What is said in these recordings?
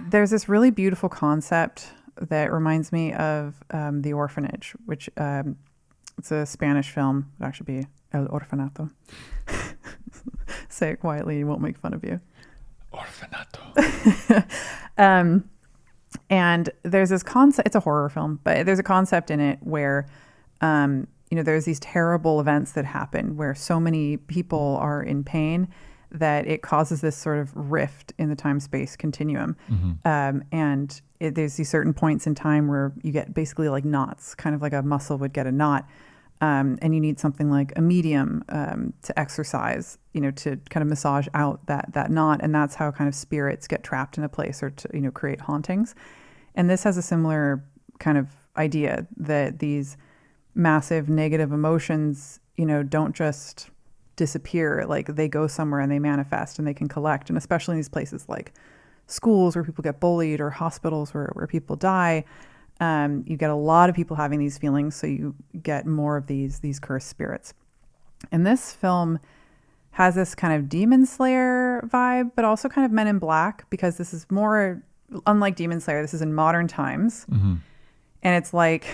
There's this really beautiful concept that reminds me of The Orphanage, which it's a Spanish film. It would actually be El Orfanato. Say it quietly, he won't make fun of you. Orfanato. And there's this concept, it's a horror film, but there's a concept in it where, there's these terrible events that happen where so many people are in pain that it causes this sort of rift in the time-space continuum. And there's these certain points in time where you get basically like knots, kind of like a muscle would get a knot. And you need something like a medium to exercise, to kind of massage out that knot. And that's how kind of spirits get trapped in a place or to, create hauntings. And this has a similar kind of idea that these massive negative emotions, don't just disappear. Like they go somewhere and they manifest and they can collect. And especially in these places like schools where people get bullied or hospitals where people die, you get a lot of people having these feelings. So you get more of these cursed spirits. And this film has this kind of Demon Slayer vibe, but also kind of Men in Black, because this is more, unlike Demon Slayer, this is in modern times. And it's like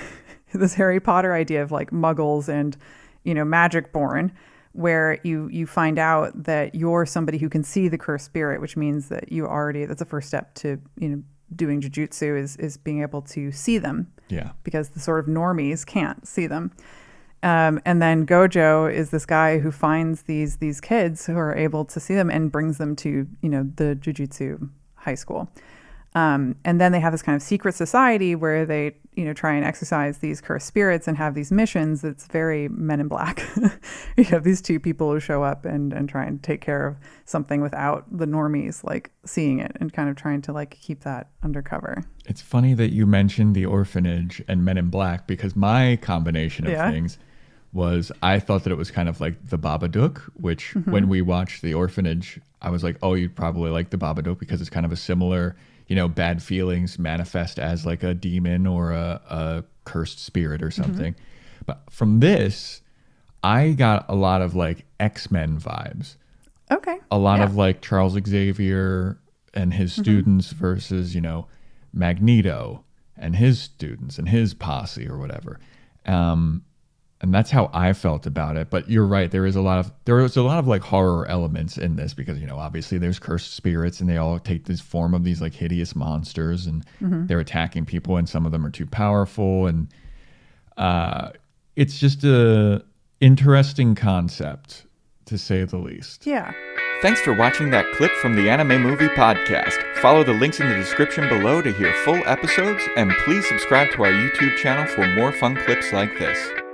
this Harry Potter idea of like muggles and, magic born, where you find out that you're somebody who can see the cursed spirit, which means that that's the first step to, doing jujutsu is being able to see them. Yeah. Because the sort of normies can't see them. And then Gojo is this guy who finds these kids who are able to see them and brings them to, the jujutsu high school. And then they have this kind of secret society where they, try and exercise these cursed spirits and have these missions. It's very Men in Black. You have these two people who show up and try and take care of something without the normies like seeing it and kind of trying to like keep that undercover. It's funny that you mentioned The Orphanage and Men in Black, because my combination of things was I thought that it was kind of like The Babadook, which when we watched The Orphanage, I was like, oh, you'd probably like The Babadook because it's kind of a similar, bad feelings manifest as like a demon or a cursed spirit or something. But from this, I got a lot of like X-Men vibes. Okay. A lot of like Charles Xavier and his students versus, Magneto and his students and his posse or whatever. And that's how I felt about it. But you're right. There was a lot of like horror elements in this because, obviously there's cursed spirits and they all take this form of these like hideous monsters and they're attacking people and some of them are too powerful. And it's just a interesting concept, to say the least. Yeah. Thanks for watching that clip from the Anime Movie Podcast. Follow the links in the description below to hear full episodes, and please subscribe to our YouTube channel for more fun clips like this.